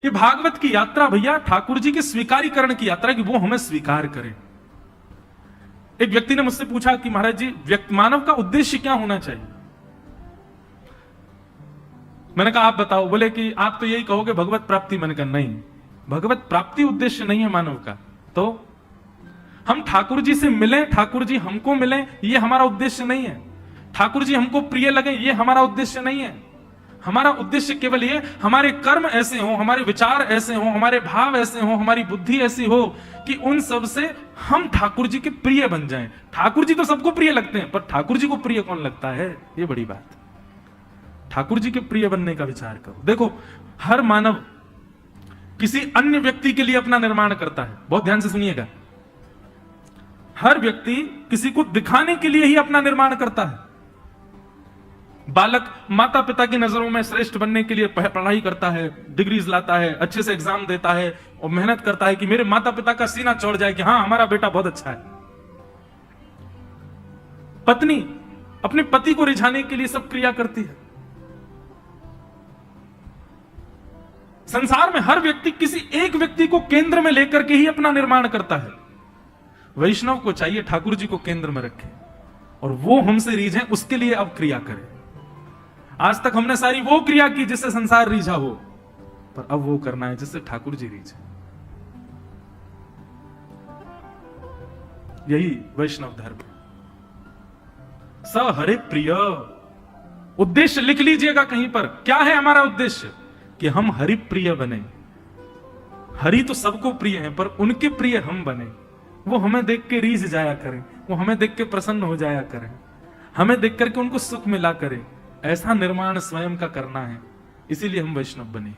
ये भागवत की यात्रा भैया ठाकुर जी के स्वीकारीकरण की यात्रा, कि वो हमें स्वीकार करें। एक व्यक्ति ने मुझसे पूछा कि महाराज जी, मानव का उद्देश्य क्या होना चाहिए? मैंने कहा आप बताओ। बोले कि आप तो यही कहोगे भगवत प्राप्ति। मैंने कहा नहीं, भगवत प्राप्ति उद्देश्य नहीं है मानव का। तो हम ठाकुर जी से मिलें, ठाकुर जी हमको मिलें, ये हमारा उद्देश्य नहीं है। ठाकुर जी हमको प्रिय लगे, ये हमारा उद्देश्य नहीं है। हमारा उद्देश्य केवल ये, हमारे कर्म ऐसे हो, हमारे विचार ऐसे हो, हमारे भाव ऐसे हो, हमारी बुद्धि ऐसी हो कि उन सब से हम ठाकुर जी के प्रिय बन जाएं। ठाकुर जी तो सबको प्रिय लगते हैं, पर ठाकुर जी को प्रिय कौन लगता है, ये बड़ी बात। ठाकुर जी के प्रिय बनने का विचार करो। देखो, हर मानव किसी अन्य व्यक्ति के लिए अपना निर्माण करता है। बहुत ध्यान से सुनिएगा, हर व्यक्ति किसी को दिखाने के लिए ही अपना निर्माण करता है। बालक माता पिता की नजरों में श्रेष्ठ बनने के लिए पढ़ाई करता है, डिग्रीज लाता है, अच्छे से एग्जाम देता है और मेहनत करता है कि मेरे माता पिता का सीना चढ़ जाए कि हाँ, हमारा बेटा बहुत अच्छा है। पत्नी अपने पति को रिझाने के लिए सब क्रिया करती है। संसार में हर व्यक्ति किसी एक व्यक्ति को केंद्र में लेकर के ही अपना निर्माण करता है। वैष्णव को चाहिए ठाकुर जी को केंद्र में रखे और वो हमसे रीझे, उसके लिए अब क्रिया करें। आज तक हमने सारी वो क्रिया की जिससे संसार रीझा हो, पर अब वो करना है जिससे ठाकुर जी रीझे। यही वैष्णव धर्म है। स हरे प्रिय, उद्देश्य लिख लीजिएगा कहीं पर। क्या है हमारा उद्देश्य? कि हम हरि प्रिय बने। हरि तो सबको प्रिय है, पर उनके प्रिय हम बने। वो हमें देख के रीझ जाया करें, वो हमें देख के प्रसन्न हो जाया करें, हमें देख करके उनको सुख मिला करें। ऐसा निर्माण स्वयं का करना है, इसीलिए हम वैष्णव बने।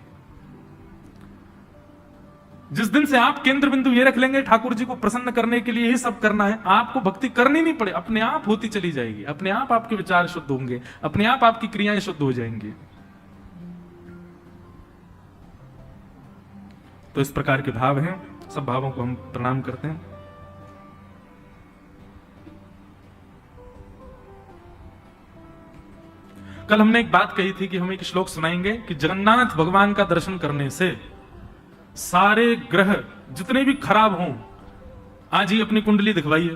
जिस दिन से आप केंद्र बिंदु ये रख लेंगे ठाकुर जी को प्रसन्न करने के लिए ही सब करना है, आपको भक्ति करनी नहीं पड़े, अपने आप होती चली जाएगी। अपने आप आपके विचार शुद्ध होंगे, अपने आप आपकी क्रियाएं शुद्ध हो जाएंगी। तो इस प्रकार के भाव हैं, सब भावों को हम प्रणाम करते हैं। कल हमने एक बात कही थी कि हम एक श्लोक सुनाएंगे कि जगन्नाथ भगवान का दर्शन करने से सारे ग्रह जितने भी खराब हों, आज ही अपनी कुंडली दिखवाइए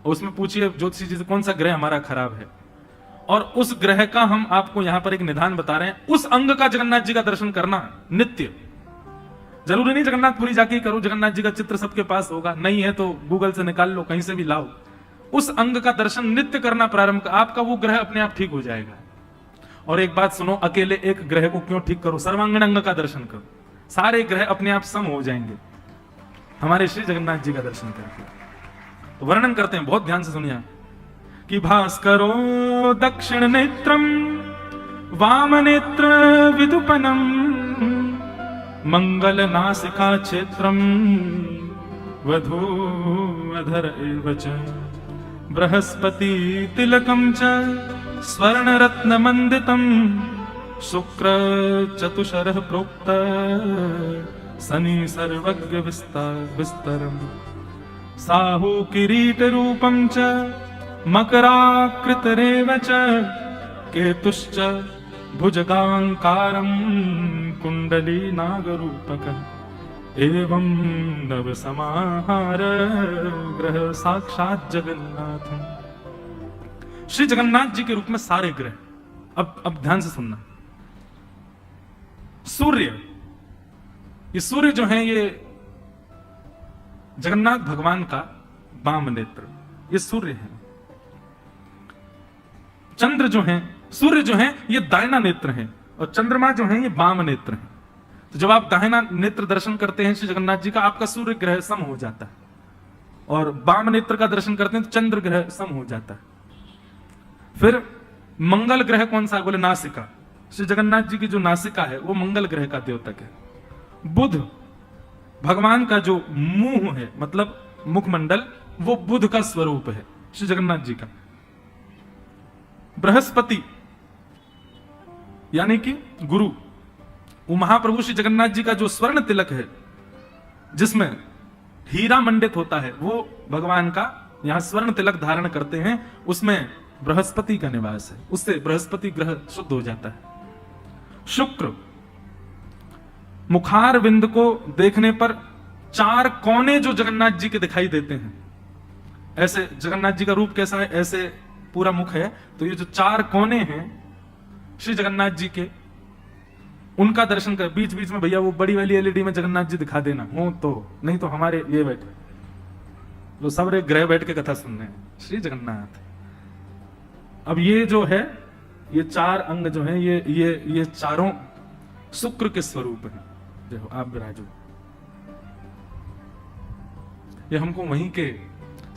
और उसमें पूछिए ज्योतिषी जी से कौन सा ग्रह हमारा खराब है, और उस ग्रह का हम आपको यहां पर एक निदान बता रहे हैं। उस अंग का जगन्नाथ जी का दर्शन करना नित्य, जरूरी नहीं जगन्नाथपुरी जाके ही करो, जगन्नाथ जी का चित्र सबके पास होगा, नहीं है तो गूगल से निकाल लो, कहीं से भी लाओ। उस अंग का दर्शन नित्य करना प्रारंभ कर, आपका वो ग्रह अपने आप ठीक हो जाएगा। और एक बात सुनो, अकेले एक ग्रह को क्यों ठीक करो, सर्वांगीण अंग का दर्शन करो, सारे ग्रह अपने आप सम हो जाएंगे हमारे श्री जगन्नाथ जी का दर्शन करके। तो वर्णन करते हैं, बहुत ध्यान से सुनिए कि भास्करो दक्षिण नेत्रम वाम नेत्र विदुपनम मंगल नासिका क्षेत्रम वधूअधर एव च बृहस्पति तिलकम च स्वर्ण रत्न मंडितम शुक्र चतुशरः प्रोक्त शनि सर्वज्ञ विस्तरम साहु किरीट रूपम च मकराकृतरेव च केतुश्च भुजगांकारम कुंडली नागरूपक एवं नव समाहार ग्रह साक्षात जगन्नाथ। श्री जगन्नाथ जी के रूप में सारे ग्रह। अब ध्यान से सुनना, सूर्य, ये सूर्य जो है ये जगन्नाथ भगवान का वाम नेत्र, ये सूर्य है। चंद्र जो है, सूर्य जो है ये दाहिना नेत्र है और चंद्रमा जो है ये वाम नेत्र है। तो जब आप दाहिना नेत्र दर्शन करते हैं श्री जगन्नाथ जी का, आपका सूर्य ग्रह सम हो जाता है, और वाम नेत्र का दर्शन करते हैं तो चंद्र ग्रह सम हो जाता है। फिर मंगल ग्रह कौन सा है? बोले नासिका। श्री जगन्नाथ जी की जो नासिका है वो मंगल ग्रह का द्योतक है। बुध भगवान का जो मुंह है, मतलब मुखमंडल, वो बुध का स्वरूप है श्री जगन्नाथ जी का। बृहस्पति यानी कि गुरु, वो महाप्रभु श्री जगन्नाथ जी का जो स्वर्ण तिलक है जिसमें हीरा मंडित होता है, वो भगवान का यहां स्वर्ण तिलक धारण करते हैं, उसमें बृहस्पति का निवास है, उससे बृहस्पति ग्रह शुद्ध हो जाता है। शुक्र मुखार बिंद को देखने पर 4 कोने जो जगन्नाथ जी के दिखाई देते हैं, ऐसे जगन्नाथ जी का रूप कैसा है, ऐसे पूरा मुख है, तो ये जो 4 कोने हैं श्री जगन्नाथ जी के, उनका दर्शन कर। बीच बीच में भैया वो बड़ी वाली एलईडी में जगन्नाथ जी दिखा देना हो तो, नहीं तो हमारे ये बैठे वो सब रे ग्रह बैठ के कथा सुन रहे हैं श्री जगन्नाथ। अब ये जो है, ये 4 अंग जो है, ये चारों शुक्र के स्वरूप हैं। देखो आप विराजो, ये हमको वहीं के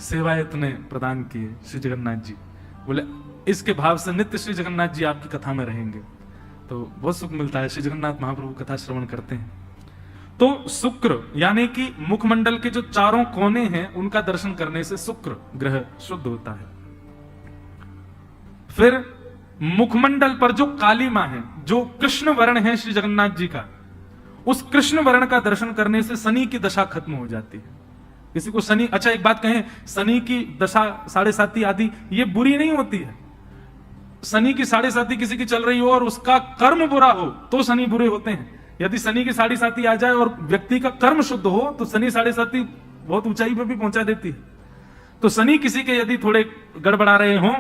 सेवायत ने प्रदान किए श्री जगन्नाथ जी। बोले इसके भाव से नित्य श्री जगन्नाथ जी आपकी कथा में रहेंगे, तो बहुत सुख मिलता है। श्री जगन्नाथ महाप्रभु कथा श्रवण करते हैं तो शुक्र यानी कि मुखमंडल के जो 4 कोने हैं उनका दर्शन करने से शुक्र ग्रह शुद्ध होता है। फिर मुखमंडल पर जो कालीमा है, जो कृष्ण वर्ण है श्री जगन्नाथ जी का, उस कृष्ण वर्ण का दर्शन करने से शनि की दशा खत्म हो जाती है। किसी को शनि, अच्छा एक बात कहें, शनि की दशा 7.5 आदि ये बुरी नहीं होती है। शनि की 7.5 किसी की चल रही हो और उसका कर्म बुरा हो तो शनि बुरे होते हैं। यदि शनि की 7.5 आ जाए और व्यक्ति का कर्म शुद्ध हो तो शनि 7.5 बहुत ऊंचाई पर भी पहुंचा देती है। तो शनि किसी के यदि थोड़े गड़बड़ा रहे हों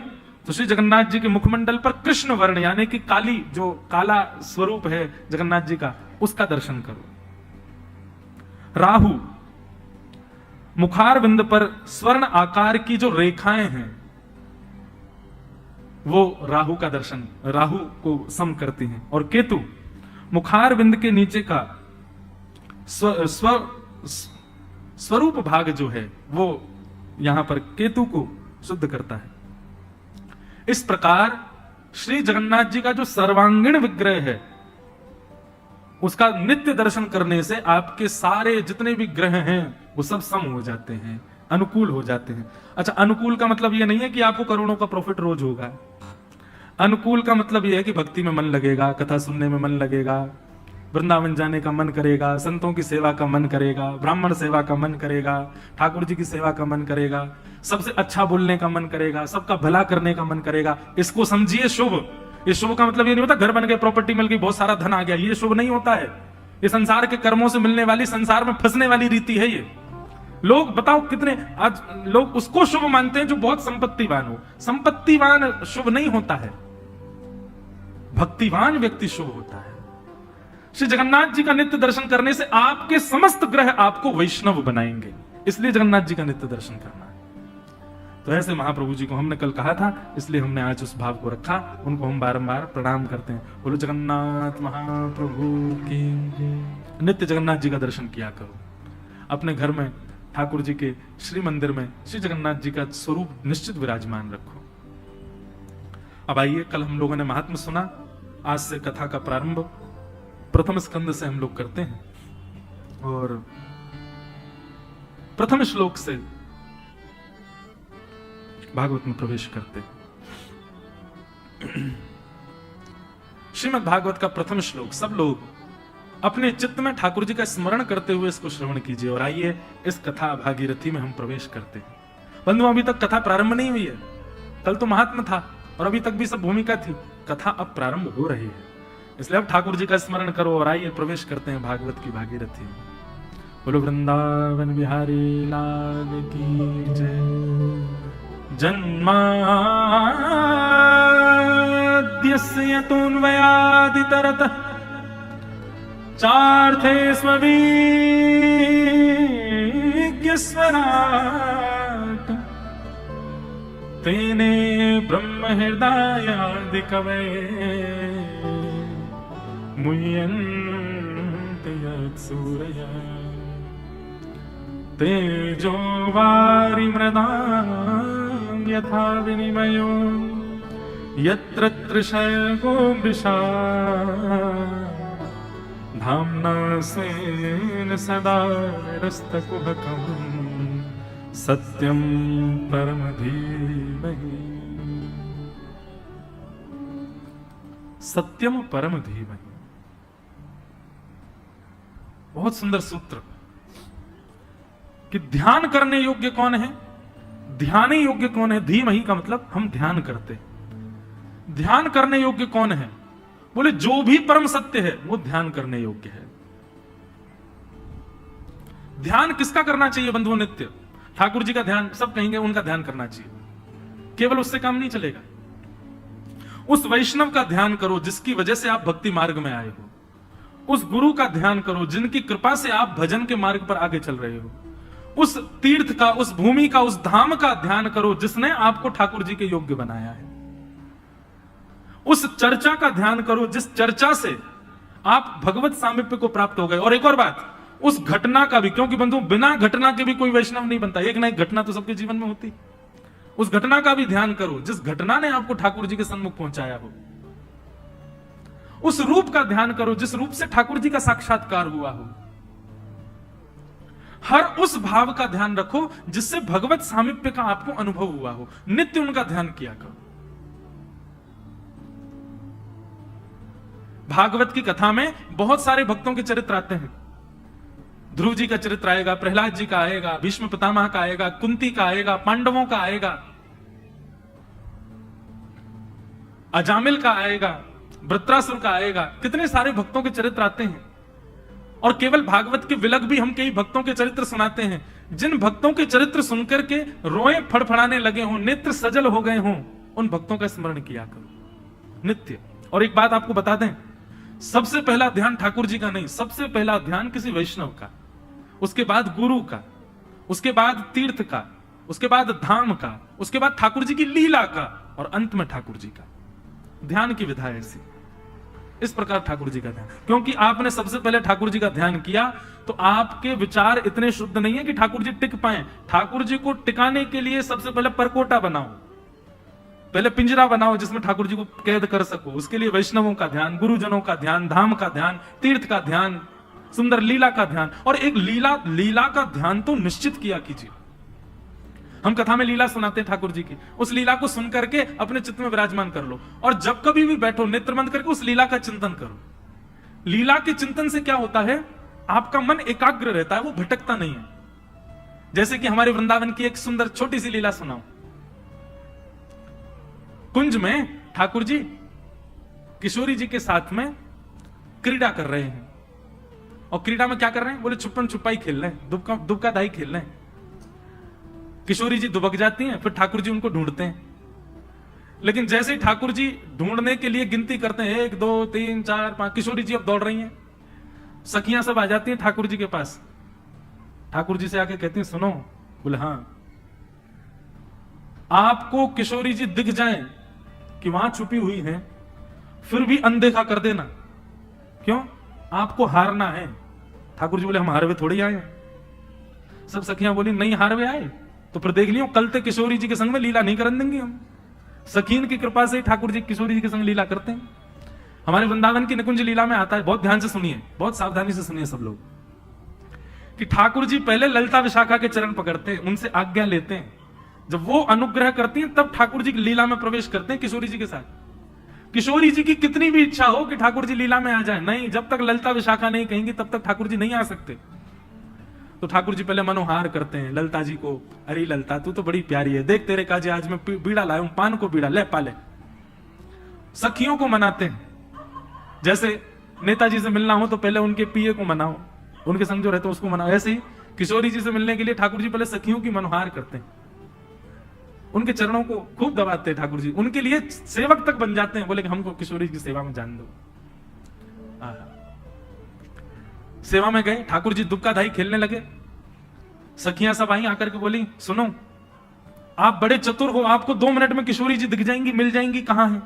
तो श्री जगन्नाथ जी के मुखमंडल पर कृष्ण वर्ण यानी कि काली, जो काला स्वरूप है जगन्नाथ जी का, उसका दर्शन करो। राहु, मुखार बिंद पर स्वर्ण आकार की जो रेखाएं हैं वो राहु का दर्शन, राहु को सम करती हैं। और केतु, मुखार बिंद के नीचे का स्वरूप भाग जो है वो यहां पर केतु को शुद्ध करता है। इस प्रकार श्री जगन्नाथ जी का जो सर्वांगीण विग्रह है उसका नित्य दर्शन करने से आपके सारे जितने भी ग्रह हैं वो सब सम हो जाते हैं, अनुकूल हो जाते हैं। अच्छा, अनुकूल का मतलब ये नहीं है कि आपको करोड़ों का प्रॉफिट रोज होगा। अनुकूल का मतलब ये है कि भक्ति में मन लगेगा, कथा सुनने में मन लगेगा, वृंदावन जाने का मन करेगा, संतों की सेवा का मन करेगा, ब्राह्मण सेवा का मन करेगा, ठाकुर जी की सेवा का मन करेगा, सबसे अच्छा बोलने का मन करेगा, सबका भला करने का मन करेगा। इसको समझिए शुभ। ये शुभ का मतलब ये नहीं होता घर बन गए, प्रॉपर्टी मिल गई, बहुत सारा धन आ गया, ये शुभ नहीं होता है। ये संसार के कर्मों से मिलने वाली, संसार में फंसने वाली रीति है। ये लोग बताओ कितने आज लोग उसको शुभ मानते हैं जो बहुत संपत्तिवान हो। संपत्तिवान शुभ नहीं होता है, भक्तिवान व्यक्ति शुभ होता है। श्री जगन्नाथ जी का नित्य दर्शन करने से आपके समस्त ग्रह आपको वैष्णव बनाएंगे, इसलिए जगन्नाथ जी का नित्य दर्शन करना है। तो ऐसे महाप्रभु जी को हमने कल कहा था, इसलिए हमने आज उस भाव को रखा। उनको हम बारंबार प्रणाम करते हैं। बोलो जगन्नाथ महाप्रभु की। नित्य जगन्नाथ जी का दर्शन किया करो। अपने घर में ठाकुर जी के श्री मंदिर में श्री जगन्नाथ जी का स्वरूप निश्चित विराजमान रखो। अब आइए, कल हम लोगों ने महात्म्य सुना, आज से कथा का प्रारंभ प्रथम स्कंद से हम लोग करते हैं और प्रथम श्लोक से भागवत में प्रवेश करते हैं। श्रीमद् भागवत का प्रथम श्लोक सब लोग अपने चित्त में ठाकुर जी का स्मरण करते हुए इसको श्रवण कीजिए। और आइए इस कथा भागीरथी में हम प्रवेश करते हैं। बंधुओं, अभी तक कथा प्रारंभ नहीं हुई है। कल तो महात्मा था और अभी तक भी सब भूमिका थी। कथा अब प्रारंभ हो रही है, इसलिए अब ठाकुर जी का स्मरण करो और आइए प्रवेश करते हैं भागवत की भागीरथी में। बोलो वृंदावन बिहारी लाल की जय। जन्माद्यस्य तोन्वयादितरतः चार्थे स्वविज्ञस्वराट् तेने ब्रह्म हृदयादि कवये मुह्यन्ति यत्सूरयः तेजो वारिमृदां यथा विनिमयो यत्र त्रिशर्गो मृषा धाम्ना स्वेन सदा निरस्तकुहकं सत्यं परम धीमहि। सत्यम परम धीमहि। बहुत सुंदर सूत्र कि ध्यान करने योग्य कौन है, ध्यान योग्य कौन है। धीमहि का मतलब हम ध्यान करते। ध्यान करने योग्य कौन है? बोले जो भी परम सत्य है वो ध्यान करने योग्य है। ध्यान किसका करना चाहिए बंधुओं? नित्य ठाकुर जी का ध्यान, सब कहेंगे उनका ध्यान करना चाहिए। केवल उससे काम नहीं चलेगा। उस वैष्णव का ध्यान करो जिसकी वजह से आप भक्ति मार्ग में आए हो। उस गुरु का ध्यान करो जिनकी कृपा से आप भजन के मार्ग पर आगे चल रहे हो। उस तीर्थ का, उस भूमि का, उस धाम का ध्यान करो जिसने आपको ठाकुर जी के योग्य बनाया है। उस चर्चा का ध्यान करो जिस चर्चा से आप भगवत सामीप्य को प्राप्त हो गए। और एक और बात, उस घटना का भी, क्योंकि बंधु बिना घटना के भी कोई वैष्णव नहीं बनता। एक ना एक घटना तो सबके जीवन में होती। उस घटना का भी ध्यान करो जिस घटना ने आपको ठाकुर जी के सन्मुख पहुंचाया हो। उस रूप का ध्यान करो जिस रूप से ठाकुर जी का साक्षात्कार हुआ हो। हर उस भाव का ध्यान रखो जिससे भगवत सामीप्य का आपको अनुभव हुआ हो। नित्य उनका ध्यान किया करो। भागवत की कथा में बहुत सारे भक्तों के चरित्र आते हैं। ध्रुव जी का चरित्र आएगा, प्रहलाद जी का आएगा, भीष्म पितामह का आएगा, कुंती का आएगा, पांडवों का आएगा, अजामिल का आएगा, वृत्रासुर का आएगा। कितने सारे भक्तों के चरित्र आते हैं। और केवल भागवत के विलग भी हम कई भक्तों के चरित्र सुनाते हैं। जिन भक्तों के चरित्र सुनकर के रोए फड़फड़ाने लगे हों, नेत्र सजल हो गए हों, उन भक्तों का स्मरण किया करो नित्य। और एक बात आपको बता दें, सबसे पहला ध्यान ठाकुर जी का नहीं, सबसे पहला ध्यान किसी वैष्णव का, उसके बाद गुरु का, उसके बाद तीर्थ का, उसके बाद धाम का, उसके बाद ठाकुर जी की लीला का, और अंत में ठाकुर जी का। ध्यान की विधा ऐसी। इस प्रकार ठाकुर जी का ध्यान, क्योंकि आपने सबसे पहले ठाकुर जी का ध्यान किया तो आपके विचार इतने शुद्ध नहीं है कि ठाकुर जी टिक पाए। ठाकुर जी को टिकाने के लिए सबसे पहले परकोटा बनाओ, पहले पिंजरा बनाओ जिसमें ठाकुर जी को कैद कर सको। उसके लिए वैष्णवों का ध्यान, गुरुजनों का ध्यान, धाम का ध्यान, तीर्थ का ध्यान, सुंदर लीला का ध्यान। और एक लीला का ध्यान तो निश्चित किया कीजिए। हम कथा में लीला सुनाते हैं ठाकुर जी की, उस लीला को सुन करके अपने चित्त में विराजमान कर लो। और जब कभी भी बैठो नेत्र बंद करके उस लीला का चिंतन करो। लीला के चिंतन से क्या होता है, आपका मन एकाग्र रहता है, वो भटकता नहीं है। जैसे कि हमारे वृंदावन की एक सुंदर छोटी सी लीला सुनाओ। कुंज में ठाकुर जी किशोरी जी के साथ में क्रीड़ा कर रहे हैं। और क्रीड़ा में क्या कर रहे हैं, बोले छुपन छुपाई खेल रहे हैं, दुबका दाई खेल रहे हैं। किशोरी जी दुबक जाती हैं, फिर ठाकुर जी उनको ढूंढते हैं। लेकिन जैसे ही ठाकुर जी ढूंढने के लिए गिनती करते हैं, 1 2 3 4 5, किशोरी जी अब दौड़ रही हैं। सखियां सब आ जाती हैं ठाकुर जी के पास। ठाकुर जी से आके कहती हैं, सुनो। बोले हाँ। आपको किशोरी जी दिख जाए कि वहां छुपी हुई है, फिर भी अनदेखा कर देना। क्यों? आपको हारना है। ठाकुर जी बोले हम हारवे थोड़ी आए। सब सखियां बोली नहीं हारवे आए तो फिर देख लियो, कल तक किशोरी जी के संग में लीला नहीं करने देंगे हम। सखीन की कृपा से ठाकुर जी किशोरी जी के संग लीला करते हैं। हमारे वृंदावन की निकुंज लीला में आता है, बहुत ध्यान से सुनिए, बहुत सावधानी से सुनिए सब लोग, कि ठाकुर जी पहले ललिता विशाखा के चरण पकड़ते हैं, उनसे आज्ञा लेते हैं। जब वो अनुग्रह करती हैं तब ठाकुर जी लीला में प्रवेश करते हैं किशोरी जी के साथ। किशोरी जी की कितनी भी इच्छा हो कि ठाकुर जी लीला में आ जाए, नहीं, जब तक ललिता विशाखा नहीं कहेंगी तब तक ठाकुर जी नहीं आ सकते। तो ठाकुर जी पहले मनोहार करते हैं ललिता जी को। अरे ललिता तू तो बड़ी प्यारी है, देख तेरे काजे आज मैं बीड़ा लाया हूं, पान को बीड़ा ले पाले। सखियों को मनाते हैं। जैसे नेताजी से मिलना हो तो पहले उनके पीए को मनाओ, उनके संग जो रहते हैं उसको मनाओ। ऐसे ही किशोरी जी से मिलने के लिए ठाकुर जी पहले सखियों की मनोहार करते हैं, उनके चरणों को खूब दबाते हैं ठाकुर जी, उनके लिए सेवक तक बन जाते हैं। बोले कि हमको किशोरी की सेवा में जान दो। सेवा में गए, ठाकुर जी दुबका दाई खेलने लगे। सखियां सब आई आकर के बोली, सुनो आप बड़े चतुर हो, आपको 2 मिनट में किशोरी जी दिख जाएंगी, मिल जाएंगी, कहां है?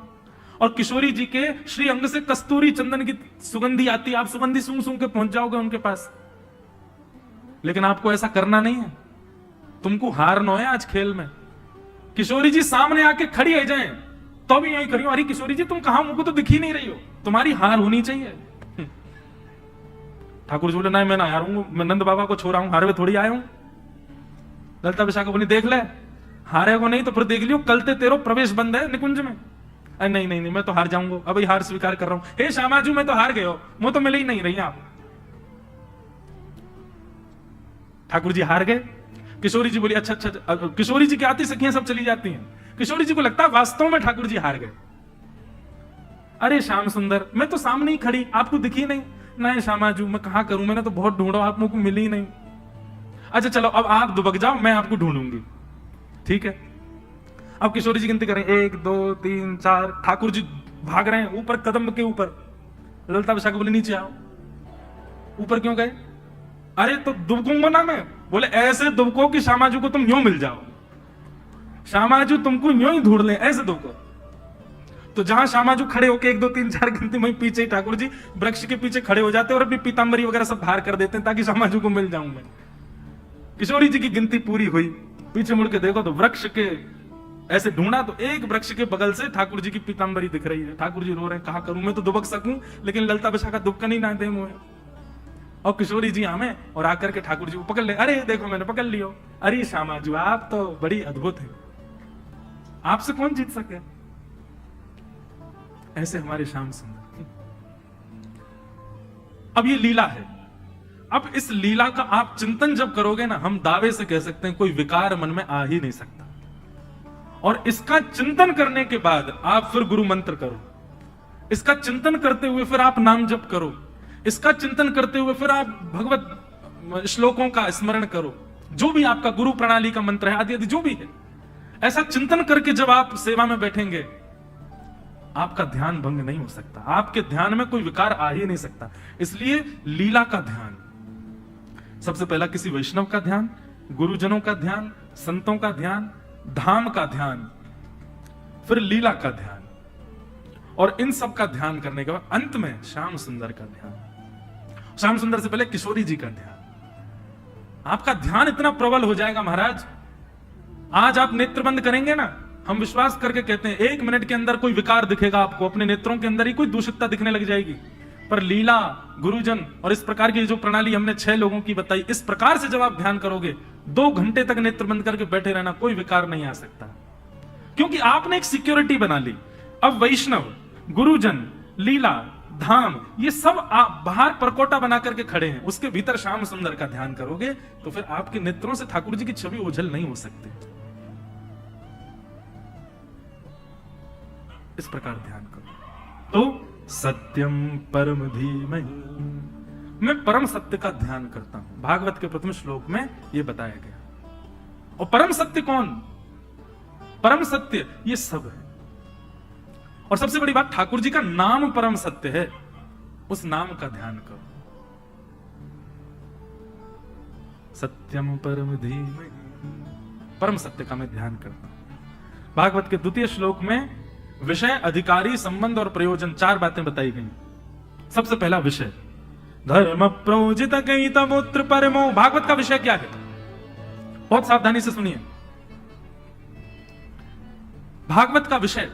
और किशोरी जी के श्री अंग से कस्तूरी चंदन की सुगंधी आती, आप सुगंधी सूंघ सूंघ के पहुंच जाओगे उनके पास। लेकिन आपको ऐसा करना नहीं है, तुमको हार न है आज खेल में। किशोरी जी सामने आके खड़ी है जाए तो भी यही करियो, अरे किशोरी जी तुम कहां, मुझको तो दिख ही नहीं रही हो, तुम्हारी हार होनी चाहिए। ठाकुर जी बोले नहीं मैं ना हारूंगा, मैं नंद बाबा को छोड़ा हूं, हारे थोड़ी आया हूं। ललिता विशाखा बोली देख ले, हारे को नहीं तो फिर देख लियो, कल ते तेरो प्रवेश बंद है निकुंज में। अरे नहीं नहीं नहीं मैं तो हार जाऊंगा, अभी हार स्वीकार कर रहा हूं। हे श्यामाजू मैं तो हार गए हो, वो तो मिले ही नहीं रही आप। ठाकुर जी हार गए। किशोरी जी बोली अच्छा अच्छा। किशोरी जी की आती सखियां सब चली जाती हैं। किशोरी जी को लगता है वास्तव में ठाकुर जी हार गए। अरे श्याम सुंदर मैं तो सामने ही खड़ी, आपको दिखी नहीं। नहीं श्यामाजू मैं कहां करूं, मैंने तो बहुत ढूंढा, आप मुझको मिली ही नहीं। अच्छा चलो अब आप दुबक जाओ, मैं आपको ढूंढूंगी, ठीक है। अब किशोरी जी गिनती करें, 1 2 3 4, ठाकुर जी भाग रहे हैं ऊपर कदम के ऊपर। ललिता विशाखा बोले नीचे आओ। ऊपर क्यों गए? अरे तो दुबकूंगा ना मैं। बोले ऐसे दुबको कि श्यामाजू को तुम यूं मिल जाओ, श्यामाजू तुमको यूं ही ढूंढ ले, ऐसे दुबको। तो जहां श्यामाजू खड़े होके 1 2 3 4 गिनती, वहीं पीछे ठाकुर जी वृक्ष के पीछे खड़े हो जाते और अपनी पीतांबरी वगैरह सब बाहर कर देते हैं ताकि श्यामाजू को मिल जाऊं मैं। किशोरी जी की गिनती पूरी हुई, पीछे मुड़ के देखो तो वृक्ष के ऐसे ढूंढा तो एक वृक्ष के बगल से ठाकुर जी की पीतांबरी दिख रही है। ठाकुर जी रो रहे हैं, कहा करूं मैं तो दुबक सकूं, लेकिन ललिता विशाखा दुबकन ही ना दे मुझे। और किशोरी जी आमे और आकर के ठाकुर जी को पकड़ ले, अरे देखो मैंने पकड़ लियो। अरे श्यामाजू आप तो बड़ी अद्भुत है, आपसे कौन जीत सके। ऐसे हमारे श्याम सुंदर। अब ये लीला है। अब इस लीला का आप चिंतन जब करोगे ना, हम दावे से कह सकते हैं कोई विकार मन में आ ही नहीं सकता। और इसका चिंतन करने के बाद आप फिर गुरु मंत्र करो, इसका चिंतन करते हुए फिर आप नाम जप करो, इसका चिंतन करते हुए फिर आप भगवत श्लोकों का स्मरण करो, जो भी आपका गुरु प्रणाली का मंत्र है आदि आदि जो भी है। ऐसा चिंतन करके जब आप सेवा में बैठेंगे, आपका ध्यान भंग नहीं हो सकता, आपके ध्यान में कोई विकार आ ही नहीं सकता। इसलिए लीला का ध्यान, सबसे पहला किसी वैष्णव का ध्यान, गुरुजनों का ध्यान, संतों का ध्यान, धाम का ध्यान, फिर लीला का ध्यान, और इन सब का ध्यान करने के बाद अंत में श्याम सुंदर का ध्यान। श्याम सुंदर से पहले किशोरी जी का ध्यान। आपका ध्यान इतना प्रबल हो जाएगा महाराज, आज आप नेत्र बंद करेंगे ना, हम विश्वास करके कहते हैं 1 मिनट के अंदर कोई विकार दिखेगा आपको, अपने नेत्रों के अंदर ही कोई दूषितता दिखने लग जाएगी। पर लीला, गुरुजन और इस प्रकार की जो प्रणाली हमने 6 लोगों की बताई, इस प्रकार से जब आप ध्यान करोगे 2 घंटे तक नेत्र बंद करके बैठे रहना, कोई विकार नहीं आ सकता, क्योंकि आपने एक सिक्योरिटी बना ली। अब वैष्णव, गुरुजन, लीला, धाम, ये सब आप बाहर परकोटा बना करके खड़े हैं, उसके भीतर श्याम सुंदर का ध्यान करोगे तो फिर आपके नेत्रों से ठाकुर जी की छवि ओझल नहीं हो सकती। इस प्रकार ध्यान करो। तो सत्यम परम धीमहि, मैं परम सत्य का ध्यान करता हूं। भागवत के प्रथम श्लोक में यह बताया गया। और परम सत्य कौन? परम सत्य ये सब है। और सबसे बड़ी बात, ठाकुर जी का नाम परम सत्य है, उस नाम का ध्यान करो। सत्यम परम धीमहि, परम सत्य का मैं ध्यान करता हूं। भागवत के 2 श्लोक में विषय, अधिकारी, संबंध और प्रयोजन 4 बातें बताई गई। सबसे पहला विषय, धर्म प्रोजित गीतमूत्र परमो। भागवत का विषय क्या है? बहुत सावधानी से सुनिए। भागवत का विषय,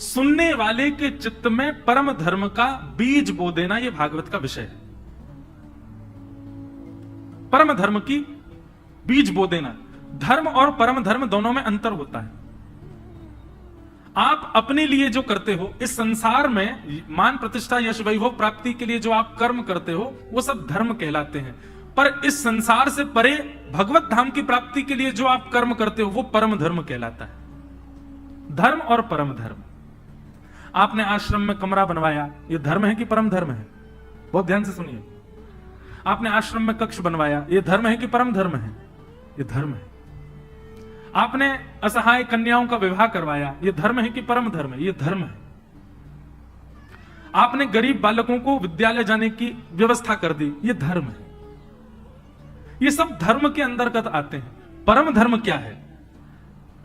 सुनने वाले के चित्त में परम धर्म का बीज बो देना, यह भागवत का विषय है। परम धर्म की बीज बो देना। धर्म और परम धर्म दोनों में अंतर होता है। आप अपने लिए जो करते हो, इस संसार में मान प्रतिष्ठा यश वैभव प्राप्ति के लिए जो आप कर्म करते हो, वो सब धर्म कहलाते हैं। पर इस संसार से परे भगवत धाम की प्राप्ति के लिए जो आप कर्म करते हो, वो परम धर्म कहलाता है। धर्म और परम धर्म। आपने आश्रम में कमरा बनवाया, ये धर्म है कि परम धर्म है? बहुत ध्यान से सुनिए। आपने आश्रम में कक्ष बनवाया, ये धर्म है कि परम धर्म है? ये धर्म है। आपने असहाय कन्याओं का विवाह करवाया, यह धर्म है कि परम धर्म है? यह धर्म है। आपने गरीब बालकों को विद्यालय जाने की व्यवस्था कर दी, यह धर्म है। ये सब धर्म के अंतर्गत आते हैं। परम धर्म क्या है?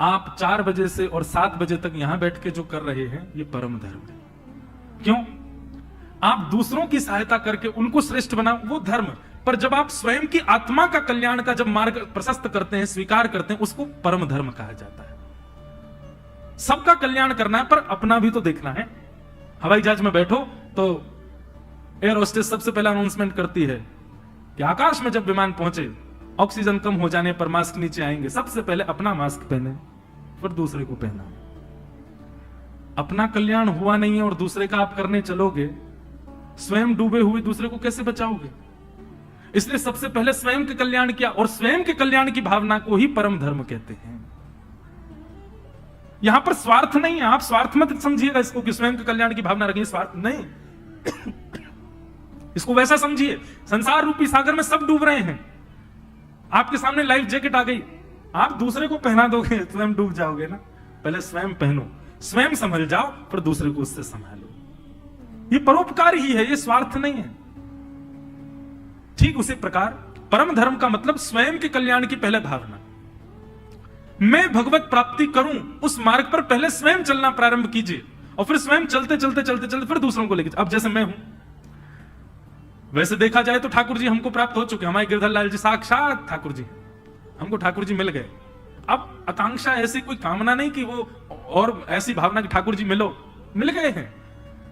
आप 4 बजे से और 7 बजे तक यहां बैठ के जो कर रहे हैं, यह परम धर्म है। क्यों? आप दूसरों की सहायता करके उनको श्रेष्ठ बना, वो धर्म। पर जब आप स्वयं की आत्मा का कल्याण का जब मार्ग प्रशस्त करते हैं, स्वीकार करते हैं, उसको परम धर्म कहा जाता है। सबका कल्याण करना है, पर अपना भी तो देखना है। हवाई जहाज में बैठो तो एयर होस्टेस सबसे पहला अनाउंसमेंट करती है कि आकाश में जब विमान पहुंचे, ऑक्सीजन कम हो जाने पर मास्क नीचे आएंगे, सबसे पहले अपना मास्क पहने, फिर दूसरे को पहना। अपना कल्याण हुआ नहीं है और दूसरे का आप करने चलोगे, स्वयं डूबे हुए दूसरे को कैसे बचाओगे? इसलिए सबसे पहले स्वयं के कल्याण किया, और स्वयं के कल्याण की भावना को ही परम धर्म कहते हैं। यहां पर स्वार्थ नहीं है, आप स्वार्थ मत समझिएगा इसको कि स्वयं के कल्याण की भावना रखिए, स्वार्थ नहीं। इसको वैसा समझिए, संसार रूपी सागर में सब डूब रहे हैं, आपके सामने लाइफ जैकेट आ गई, आप दूसरे को पहना दोगे, स्वयं डूब जाओगे ना। पहले स्वयं पहनो, स्वयं संभल जाओ, फिर दूसरे को उससे संभालो। ये परोपकार ही है, ये स्वार्थ नहीं है। ठीक उसी प्रकार परम धर्म का मतलब स्वयं के कल्याण की पहले भावना। मैं भगवत प्राप्ति करूं, उस मार्ग पर पहले स्वयं चलना प्रारंभ कीजिए, और फिर स्वयं चलते चलते चलते चलते फिर दूसरों को लेकर। अब जैसे मैं हूं, वैसे देखा जाए तो ठाकुर जी हमको प्राप्त हो चुके, हमारे गिरधर लाल जी साक्षात ठाकुर जी, हमको ठाकुर जी मिल गए। अब आकांक्षा ऐसी कोई कामना नहीं कि वो और ऐसी भावना कि ठाकुर जी मिलो, मिल गए हैं।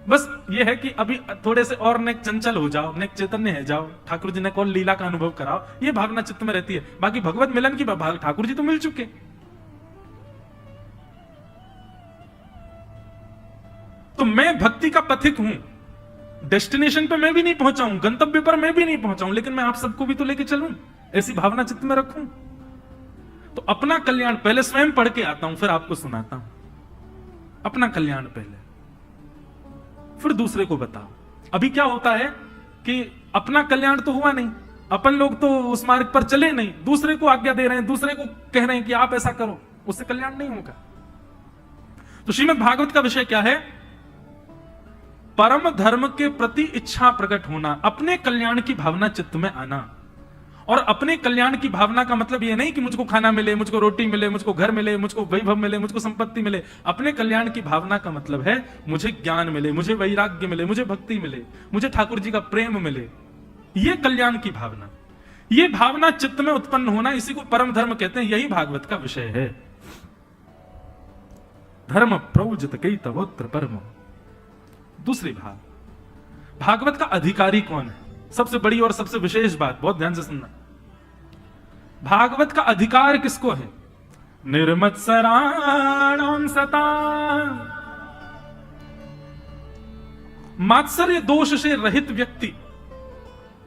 बस ये है कि अभी थोड़े से और नेक चंचल हो जाओ, नेक चैतन्य है जाओ, ठाकुर जी ने कौन लीला का अनुभव कराओ, ये भावना चित्त में रहती है। बाकी भगवत मिलन की ठाकुर जी तो मिल चुके। तो मैं भक्ति का पथिक हूं, डेस्टिनेशन पे मैं भी नहीं पहुंचा हूं, गंतव्य पर मैं भी नहीं पहुंचा हूं, लेकिन मैं आप सबको भी तो लेके चलूं, ऐसी भावना चित्त में रखूं। तो अपना कल्याण पहले स्वयं पढ़ के आता हूं, फिर आपको सुनाता हूं। अपना कल्याण पहले, फिर दूसरे को बताओ। अभी क्या होता है कि अपना कल्याण तो हुआ नहीं, अपन लोग तो उस मार्ग पर चले नहीं, दूसरे को आज्ञा दे रहे हैं, दूसरे को कह रहे हैं कि आप ऐसा करो, उससे कल्याण नहीं होगा। तो श्रीमद् भागवत का विषय क्या है? परम धर्म के प्रति इच्छा प्रकट होना, अपने कल्याण की भावना चित्त में आना। और अपने कल्याण की भावना का मतलब यह नहीं कि मुझको खाना मिले, मुझको रोटी मिले, मुझको घर मिले, मुझको वैभव मिले, मुझको संपत्ति मिले। अपने कल्याण की भावना का मतलब है मुझे ज्ञान मिले, मुझे वैराग्य मिले, मुझे भक्ति मिले, मुझे ठाकुर जी का प्रेम मिले। यह कल्याण की भावना, यह भावना चित्त में उत्पन्न होना, इसी को परम धर्म कहते हैं। यही भागवत का विषय है। धर्म प्रौजत कई तवोत्र परम। दूसरी भागवत का अधिकारी कौन है? सबसे बड़ी और सबसे विशेष बात, बहुत ध्यान से सुनना। भागवत का अधिकार किसको है? निर्मत्सराणाम सता, मात्सर्य दोष से रहित व्यक्ति।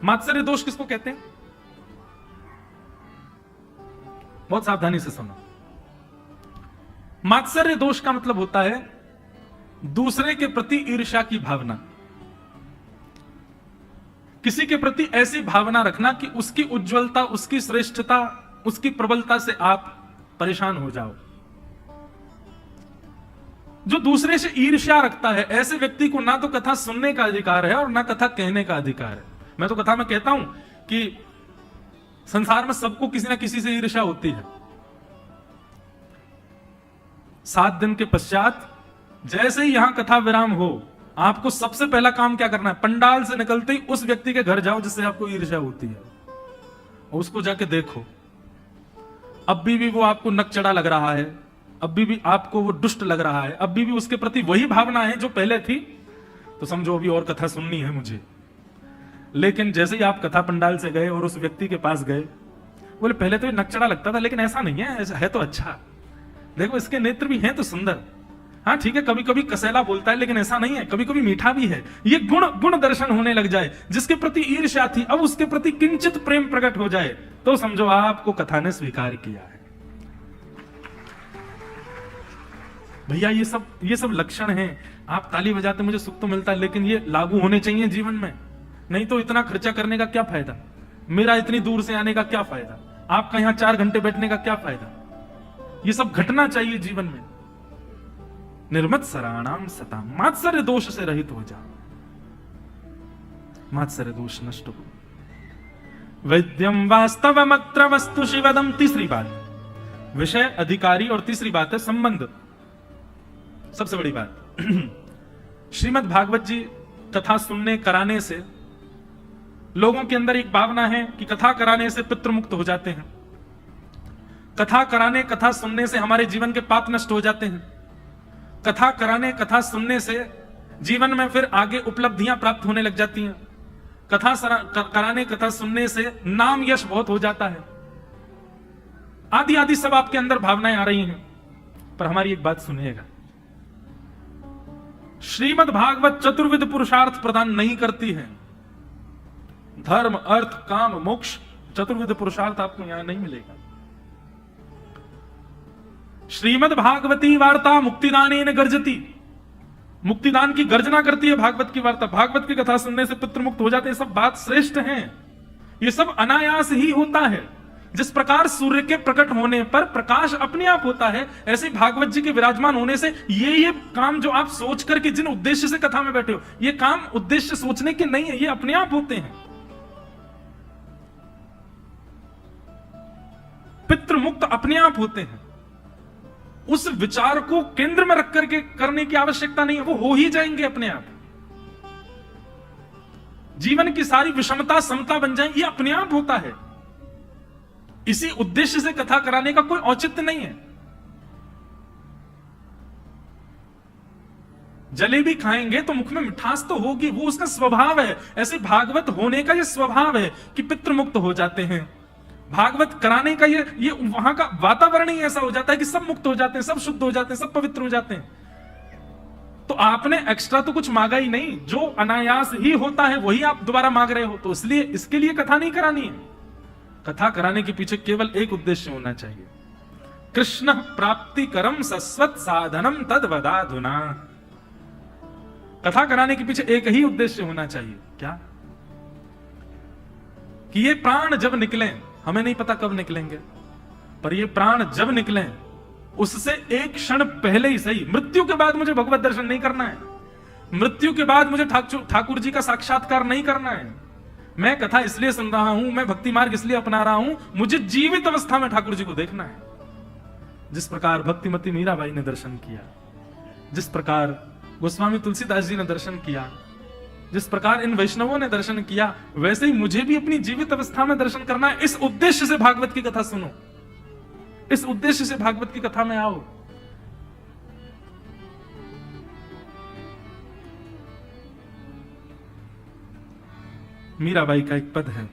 मात्सर्य दोष किसको कहते हैं? बहुत सावधानी से सुनो। मात्सर्य दोष का मतलब होता है दूसरे के प्रति ईर्ष्या की भावना, किसी के प्रति ऐसी भावना रखना कि उसकी उज्जवलता, उसकी श्रेष्ठता, उसकी प्रबलता से आप परेशान हो जाओ। जो दूसरे से ईर्ष्या रखता है, ऐसे व्यक्ति को ना तो कथा सुनने का अधिकार है और ना कथा कहने का अधिकार है। मैं तो कथा में कहता हूं कि संसार में सबको किसी ना किसी से ईर्ष्या होती है। 7 दिन के पश्चात जैसे ही यहां कथा विराम हो, आपको सबसे पहला काम क्या करना है? पंडाल से निकलते ही उस व्यक्ति के घर जाओ जिससे आपको ईर्ष्या होती है, और उसको जाके देखो। अब भी वो आपको नकचड़ा लग रहा है, अब भी आपको वो दुष्ट लग रहा है, अब भी उसके प्रति वही भावना है जो पहले थी, तो समझो अभी और कथा सुननी है मुझे। लेकिन जैसे ही आप कथा पंडाल से गए और उस व्यक्ति के पास गए, बोले पहले तो ये नकचड़ा लगता था, लेकिन ऐसा नहीं है, ऐसा है तो अच्छा, देखो इसके नेत्र भी हैं तो सुंदर। हाँ ठीक है, कभी कभी कसेला बोलता है, लेकिन ऐसा नहीं है, कभी कभी मीठा भी है। ये गुण दर्शन होने लग जाए। जिसके प्रति ईर्ष्या थी, अब उसके प्रति किंचित प्रेम प्रकट हो जाए, तो समझो आपको कथा ने स्वीकार किया है। भैया ये सब लक्षण हैं। आप ताली बजाते मुझे सुख तो मिलता है, लेकिन ये लागू होने चाहिए जीवन में, नहीं तो इतना खर्चा करने का क्या फायदा, मेरा इतनी दूर से आने का क्या फायदा, आपका यहां 4 घंटे बैठने का क्या फायदा। ये सब घटना चाहिए जीवन में। निर्मत्सराणाम सता, मात्सर्य दोष से रहित हो जाओ, मात्सर्य दोष नष्ट हो। वैद्यम वास्तवमत्र वस्तु शिवदम। तीसरी बात, विषय अधिकारी, और तीसरी बात है संबंध। सबसे बड़ी बात, श्रीमद् भागवत जी कथा सुनने कराने से लोगों के अंदर एक भावना है कि कथा कराने से पितृ मुक्त हो जाते हैं, कथा कराने, कथा सुनने से हमारे जीवन के पाप नष्ट हो जाते हैं, कथा कराने, कथा सुनने से जीवन में फिर आगे उपलब्धियां प्राप्त होने लग जाती हैं, कथा कराने, कथा सुनने से नाम यश बहुत हो जाता है, आदि आदि सब आपके अंदर भावनाएं आ रही हैं। पर हमारी एक बात सुनिएगा, श्रीमद् भागवत चतुर्विध पुरुषार्थ प्रदान नहीं करती है। धर्म, अर्थ, काम, मोक्ष, चतुर्विध पुरुषार्थ आपको यहां नहीं मिलेगा। श्रीमद् भागवती वार्ता मुक्तिदानेन गर्जती, मुक्तिदान की गर्जना करती है भागवत की वार्ता। भागवत की कथा सुनने से पितृ मुक्त हो जाते हैं। सब बात श्रेष्ठ हैं, ये सब अनायास ही होता है। जिस प्रकार सूर्य के प्रकट होने पर प्रकाश अपने आप होता है, ऐसे भागवत जी के विराजमान होने से ये काम जो आप सोच करके जिन उद्देश्य से कथा में बैठे हो, ये काम उद्देश्य सोचने के नहीं है, ये अपने आप होते हैं। पितृमुक्त अपने आप होते हैं। उस विचार को केंद्र में रख करके करने की आवश्यकता नहीं है, वो हो ही जाएंगे अपने आप। जीवन की सारी विषमता समता बन जाए, ये अपने आप होता है। इसी उद्देश्य से कथा कराने का कोई औचित्य नहीं है। जलेबी खाएंगे तो मुख में मिठास तो होगी, वो उसका स्वभाव है। ऐसे भागवत होने का ये स्वभाव है कि पितृमुक्त हो जाते हैं। भागवत कराने का ये वहां का वातावरण ही ऐसा हो जाता है कि सब मुक्त हो जाते हैं, सब शुद्ध हो जाते हैं, सब पवित्र हो जाते हैं। तो आपने एक्स्ट्रा तो कुछ मांगा ही नहीं, जो अनायास ही होता है वही आप दोबारा मांग रहे हो। तो इसलिए इसके लिए कथा नहीं करानी है। कथा कराने के पीछे केवल एक उद्देश्य होना चाहिए, कृष्ण प्राप्ति करम सस्वत साधनम तद वदाधुना। कथा कराने के पीछे एक ही उद्देश्य होना चाहिए, क्या? कि ये प्राण जब निकले, हमें नहीं पता कब निकलेंगे, पर ये प्राण जब निकले उससे एक क्षण पहले ही सही, मृत्यु के बाद मुझे भगवत दर्शन नहीं करना है, मृत्यु के बाद मुझे ठाकुर जी का साक्षात्कार नहीं करना है। मैं कथा इसलिए सुन रहा हूं, मैं भक्ति मार्ग इसलिए अपना रहा हूं, मुझे जीवित अवस्था में ठाकुर जी को देखना है। जिस प्रकार भक्तिमती मीराबाई ने दर्शन किया, जिस प्रकार गोस्वामी तुलसीदास जी ने दर्शन किया, जिस प्रकार इन वैष्णवों ने दर्शन किया, वैसे ही मुझे भी अपनी जीवित अवस्था में दर्शन करना है। इस उद्देश्य से भागवत की कथा सुनो, इस उद्देश्य से भागवत की कथा में आओ। मीराबाई का एक पद है,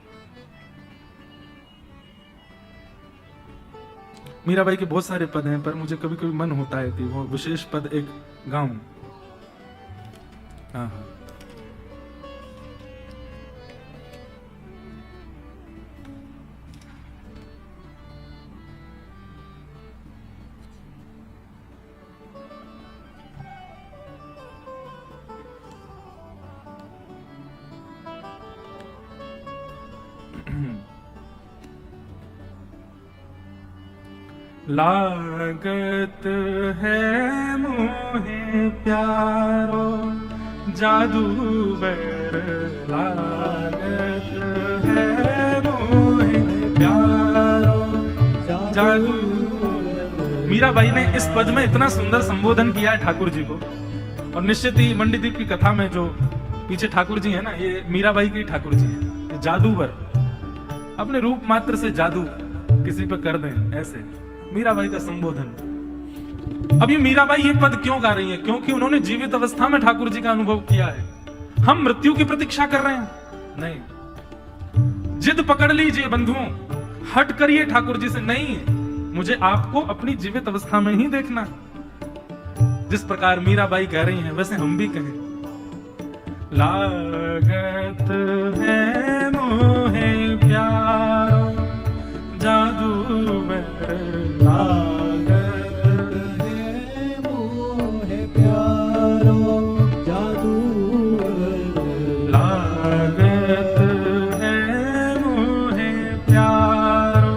मीराबाई के बहुत सारे पद हैं, पर मुझे कभी कभी मन होता है कि वो विशेष पद एक गाऊं। हाँ हाँ, लागत है मोहे प्यारो जादूगर, लागत है मोहे प्यारो जादू। मीराबाई ने इस पद में इतना सुंदर संबोधन किया है ठाकुर जी को, और निश्चित ही मंडीदीप की कथा में जो पीछे ठाकुर जी है ना, ये मीराबाई के ठाकुर जी है। जादूगर, अपने रूप मात्र से जादू किसी पे कर दें, ऐसे मीराबाई का संबोधन। अब ये मीराबाई ये पद क्यों गा रही है? क्योंकि उन्होंने जीवित अवस्था में ठाकुर जी का अनुभव किया है। हम मृत्यु की प्रतीक्षा कर रहे हैं? नहीं। जिद पकड़ लीजिए बंधुओं, हट करिए ठाकुर जी से, नहीं, मुझे आपको अपनी जीवित अवस्था में ही देखना। जिस प्रकार मीराबाई कह रही हैं, वैसे हम भी कहें, लागत है मोहे प्यारो जादूगर, लागत है मोहे प्यारो जादूगर, लागत है मोहे प्यारो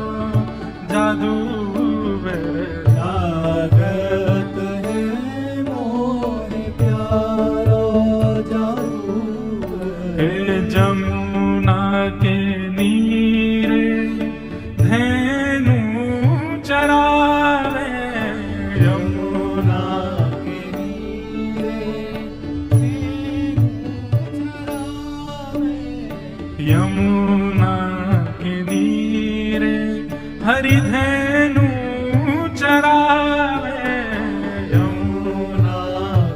जादूगर, लागत है मोहे प्यारो जादूगर। हे जमुना के नीरे चरावे, यमुना के नीरे चरावे, यमुना के नीरे हरि धेनु चरावे, यमुना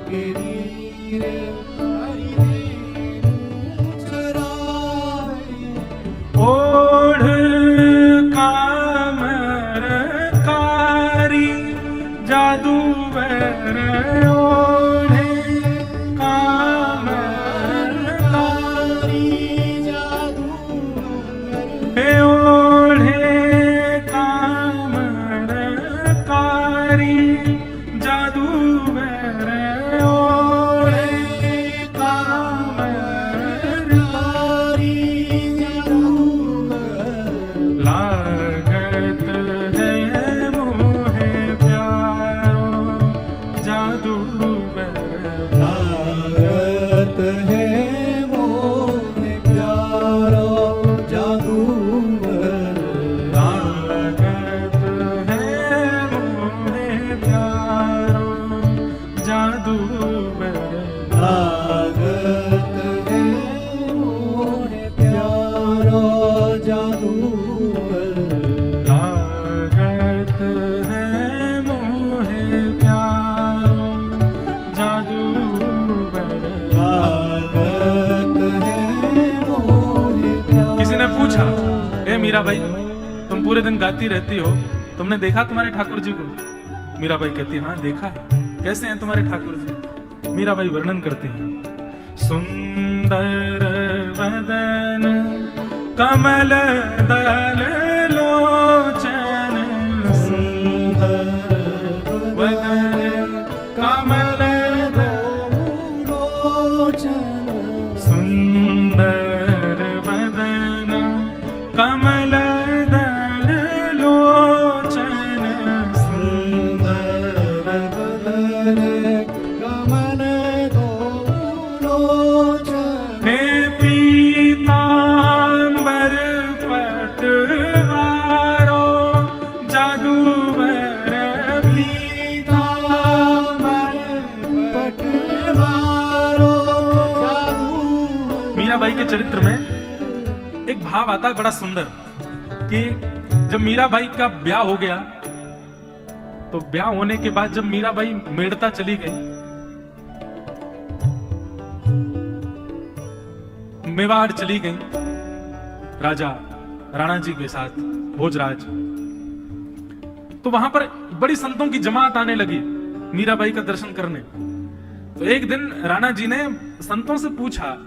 के नीरे हरि धेनु चरावे। ओढ़ जादूगर ओढ़े कामर कारी, जादूगर हे ओढ़े कामर कारी, जादूगर ओढ़े कामर कारी, जादूगर। लागत पूछा, ए मीराबाई तुम पूरे दिन गाती रहती हो, तुमने देखा तुम्हारे ठाकुर जी को? मीराबाई कहती है, हाँ देखा है। कैसे हैं तुम्हारे ठाकुर जी? मीराबाई वर्णन करती हैं, सुंदर वदन कमल दल लोचन, सुंदर वदन कमल दल लोचन, सुंदर वदन कमल दल लोचन, सुंदर वदन कमल लोचन, हे पीतांबर पटवारो जादूवर, पीतांबर पटवारो जादूवर। मीराबाई के चरित्र में एक भाव आता है बड़ा सुंदर कि जब मीराबाई का ब्याह हो गया तो ब्याह होने के बाद जब मीराबाई मेड़ता चली गई, मेवाड़ चली गई राजा राणा जी के साथ भोजराज, तो वहां पर बड़ी संतों की जमात आने लगी मीराबाई का दर्शन करने। तो एक दिन राणा जी ने संतों से पूछा,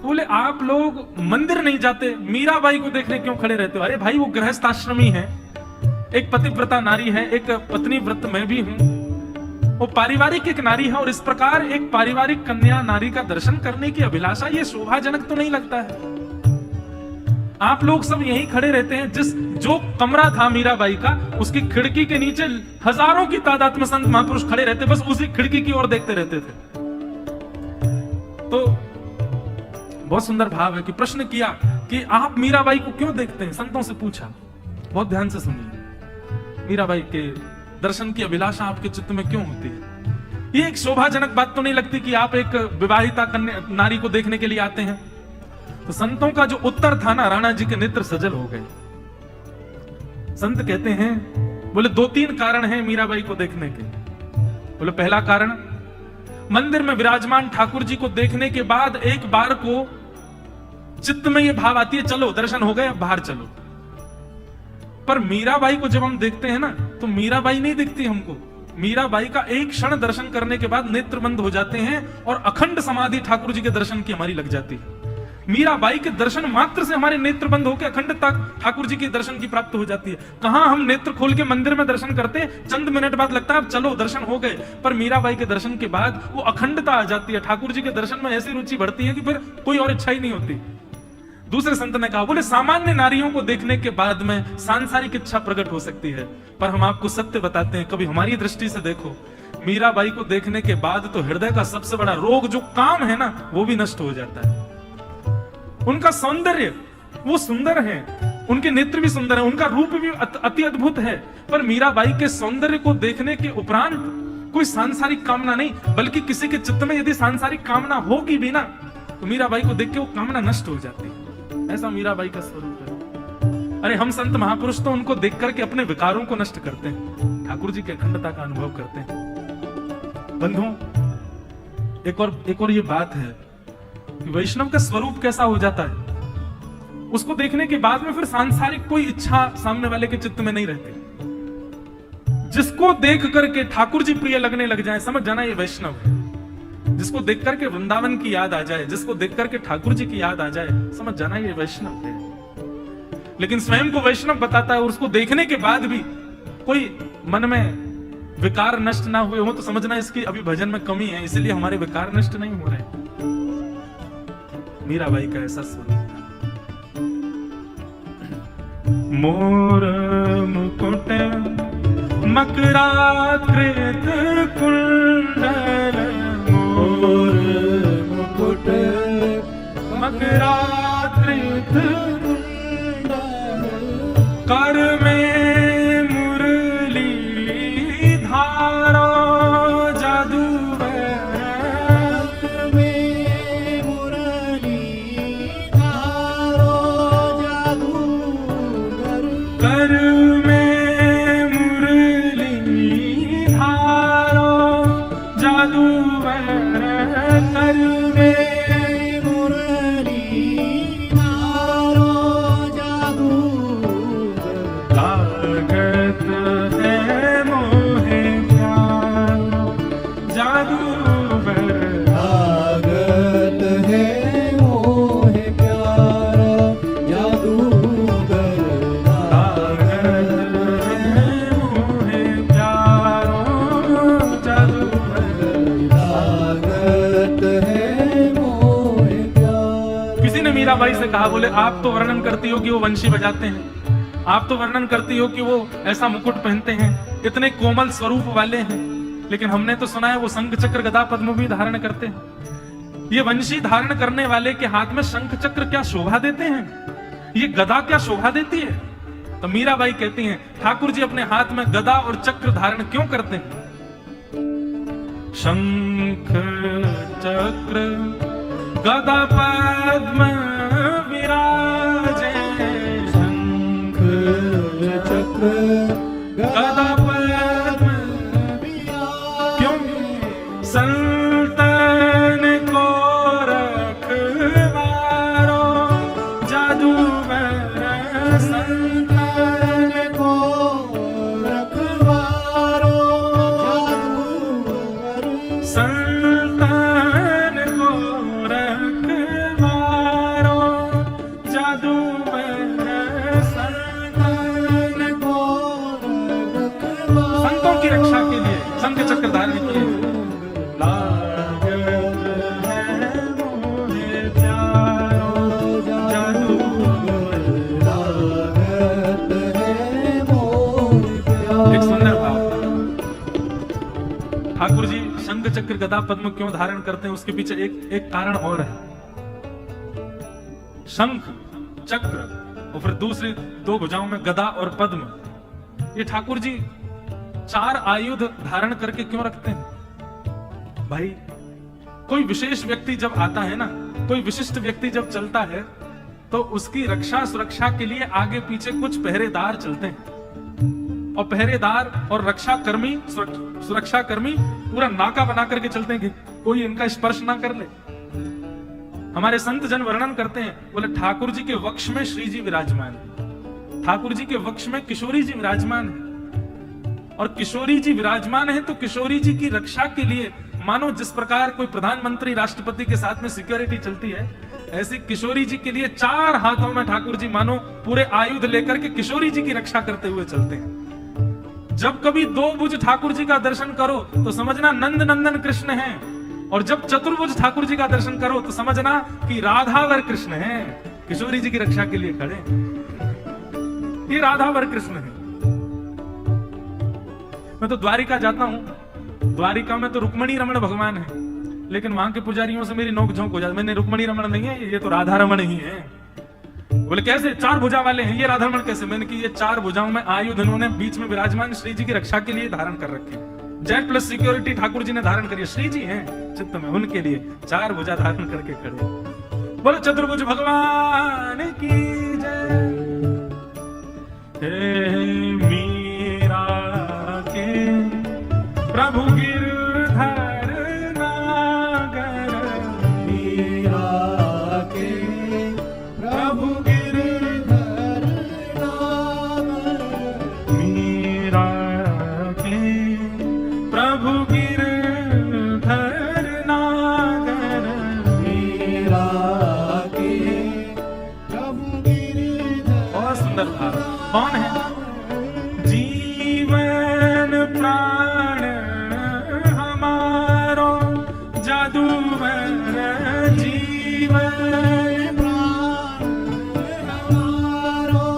बोले आप लोग मंदिर नहीं जाते, मीराबाई को देखने क्यों खड़े रहते हो? अरे भाई वो गृहस्थ आश्रमी है, एक पतिव्रता नारी है, एक पत्नी व्रत में भी हूं, वो पारिवारिक एक नारी है, और इस प्रकार एक पारिवारिक कन्या नारी का दर्शन करने की अभिलाषा ये शोभाजनक तो नहीं लगता है। आप लोग सब यहीं खड़े रहते हैं। जो कमरा था मीराबाई का, उसकी खिड़की के नीचे हजारों की तादाद में संत महापुरुष खड़े रहते, बस उसी खिड़की की ओर देखते रहते थे। तो बहुत सुंदर भाव है कि प्रश्न किया कि आप मीराबाई को क्यों देखते हैं? संतों से पूछा, बहुत ध्यान से सुनिए, मीराबाई के दर्शन की अभिलाषा आपके चित्त में क्यों होती है? ये एक शोभाजनक बात तो नहीं लगती कि आप एक विवाहिता कन्या नारी को देखने के लिए आते हैं? तो संतों का जो उत्तर था ना, राणा जी के नेत्र सजल हो गए। संत कहते हैं, बोले 2-3 कारण हैं मीराबाई को देखने के। बोले पहला कारण, मंदिर में विराजमान ठाकुर जी को देखने के बाद एक बार को चित्त में ये भाव आती है, चलो दर्शन हो गए अब बाहर चलो। पर मीराबाई को जब हम देखते हैं ना, तो मीराबाई नहीं दिखती हमको। मीराबाई का एक क्षण दर्शन करने के बाद नेत्र बंद हो जाते हैं और अखंड समाधि ठाकुर जी के दर्शन की हमारी लग जाती है। मीराबाई के दर्शन मात्र से हमारे नेत्र बंद होकर अखंडता ठाकुर जी के दर्शन की प्राप्त हो जाती है। कहां हम नेत्र खोल के मंदिर में दर्शन करते, चंद मिनट बाद लगता है अब चलो दर्शन हो गए, पर मीराबाई के दर्शन के बाद वो अखंडता आ जाती है। ठाकुर जी के दर्शन में ऐसी रुचि बढ़ती है कि फिर कोई और इच्छा ही नहीं होती। दूसरे संत ने कहा, बोले सामान्य नारियों को देखने के बाद में सांसारिक इच्छा प्रकट हो सकती है, पर हम आपको सत्य बताते हैं, कभी हमारी दृष्टि से देखो, मीराबाई को देखने के बाद तो हृदय का सबसे बड़ा रोग जो काम है ना, वो भी नष्ट हो जाता है। उनका सौंदर्य, वो सुंदर है, उनके नेत्र भी सुंदर है, उनका रूप भी अति अद्भुत है, पर मीराबाई के सौंदर्य को देखने के उपरांत कोई सांसारिक कामना नहीं, बल्कि किसी के चित्त में यदि सांसारिक कामना होगी भी ना, तो मीराबाई को देख के वो कामना नष्ट हो जाती है। ऐसा मीराबाई का स्वरूप है। अरे हम संत महापुरुष तो उनको देख करके अपने विकारों को नष्ट करते हैं, ठाकुर जी की अखंडता का अनुभव करते हैं। बंधुओं, एक और ये बात है कि वैष्णव का स्वरूप कैसा हो जाता है, उसको देखने के बाद में फिर सांसारिक कोई इच्छा सामने वाले के चित्त में नहीं रहती। जिसको देख करके ठाकुर जी प्रिय लगने लग जाए, समझ जाना ये वैष्णव है। जिसको देख करके वृंदावन की याद आ जाए, जिसको देख करके ठाकुर जी की याद आ जाए, समझ जाना ये वैष्णव है। लेकिन स्वयं को वैष्णव बताता है और उसको देखने के बाद भी कोई मन में विकार नष्ट ना हुए हो, तो समझना इसकी अभी भजन में कमी है, इसलिए हमारे विकार नष्ट नहीं हो रहे। मीराबाई का ऐसा स्वरूप था। मोर मुकुट मकराकृत कुंडल, मोर मुकुट मकराकृत कुंडल, कर में मुरली धारा जादूगर, में मुरली धारा जादूगर, कर में मुरली धारा जादूगर, कर में मुरली धारा कहा, बोले आप तो वर्णन करती हो कि वो वंशी बजाते हैं, आप तो वर्णन करती हो कि वो ऐसा मुकुट पहनते हैं, इतने कोमल स्वरूप वाले हैं, लेकिन हमने तो सुना है वो शंख चक्र गदा पद्म भी धारण करते हैं। ये वंशी धारण करने वाले के हाथ में शंख चक्र क्या शोभा देते हैं, ये गदा क्या शोभा देती है? तो मीराबाई कहती हैं ठाकुर जी अपने हाथ में गदा और चक्र धारण क्यों करते हैं? शंख चक्र गदा पद्म विराजे, शंख चक्र गदा पद्म विराजे। क्यों? संतन को रखवारो जादूगर, संतन को रखवारो जादूगर, संतन को रखवारो जादूगर, संतन को रखवारो। संतों की रक्षा के लिए शंख चक्र धारण किए। एक सुंदर भाव। ठाकुर जी शंख चक्र गदा पद्म क्यों धारण करते हैं, उसके पीछे एक कारण और है। शंख चक्र और फिर दूसरी दो भुजाओं में गदा और पद्म, ये ठाकुर जी 4 आयुध धारण करके क्यों रखते हैं? भाई कोई विशेष व्यक्ति जब आता है ना, कोई विशिष्ट व्यक्ति जब चलता है, तो उसकी रक्षा सुरक्षा के लिए आगे पीछे कुछ पहरेदार चलते हैं, और पहरेदार और रक्षा कर्मी, सुरक्षा कर्मी पूरा नाका बना करके चलते हैं कि कोई इनका स्पर्श ना कर ले। हमारे संत जन वर्णन करते हैं, बोले ठाकुर जी के वक्ष में श्री जी विराजमान है, ठाकुर जी के वक्ष में किशोरी जी विराजमान है, और किशोरी जी विराजमान है तो किशोरी जी की रक्षा के लिए मानो जिस प्रकार कोई प्रधानमंत्री राष्ट्रपति के साथ में सिक्योरिटी चलती है, ऐसी किशोरी जी के लिए 4 हाथों में ठाकुर जी मानो पूरे आयुध लेकर के किशोरी जी की रक्षा करते हुए चलते हैं। जब कभी 2 भुज ठाकुर जी का दर्शन करो तो समझना नंद नंदन कृष्ण है, और जब चतुर्भुज ठाकुर जी का दर्शन करो तो समझना कि राधावर कृष्ण है, किशोरी जी की रक्षा के लिए खड़े। ये राधावर कृष्ण है। मैं तो द्वारिका जाता हूं, द्वारिका में तो रुक्मणी रमण भगवान है, लेकिन वहां के पुजारियों से मेरी नोक झोंक हो जाती, मैंने रुक्मणी रमण नहीं है, ये तो राधा रमण ही है। बोले कैसे 4 भुजा वाले हैं, ये राधा रमण कैसे? मैंने कि ये 4 भुजाओं में आयुध इन्होंने बीच में विराजमान श्री जी की रक्षा के लिए धारण कर रखे, jet plus security Thakur ji ने धारण करी, श्री जी हैं चित्त में, उनके लिए 4 भुजा धारण करके खड़े। बोले चतुर्भुज भगवान की जय। हे मीरा के प्रभु गिरधर नागर, मीरा के प्रभु गिरधर नागर, मीरा के प्रभु गिरधर नागर, मीरा के प्रभु गिरधर। बहुत सुंदर था। कौन है? जीवन प्राण हमारो जादूवर, जीवन प्राण हमारो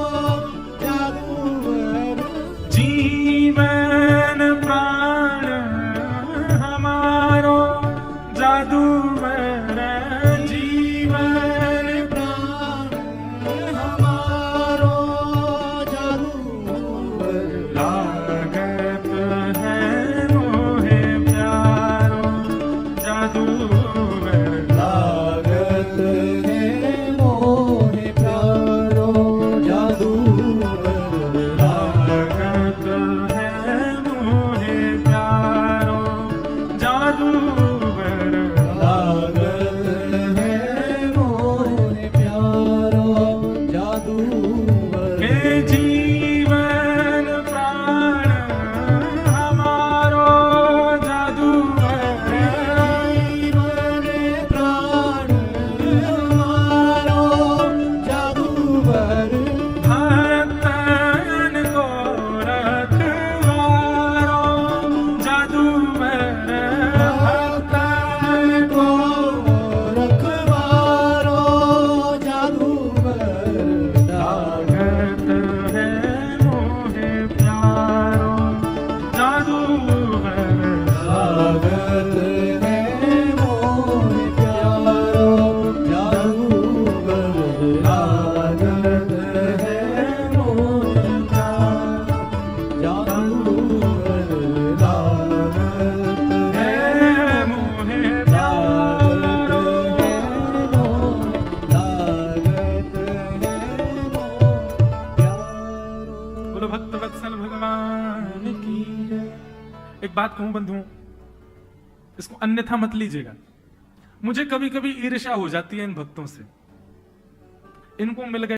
जादूगर, जीवन प्राण हमारो जादूवर, जीवन प्राण हमारो जादूगर। लागत है मोहे प्यारो जादूवर, लागत है मोहे प्यारो जादूगर। लागत है मोहे प्यारो जादूवर, लागत है मोहे प्यारो जादूगर। हे जीवन प्राण हमारो जादूवर, जीवन प्राण हमारो जादूगर। भक्तन को रखवारो जादूवर, भक्तन को रखवारो जादूगर। एक बात कहूं बंधुओं, इसको अन्यथा मत लीजिएगा, मुझे कभी कभी ईर्ष्या हो जाती है इन भक्तों से। इनको मिल गए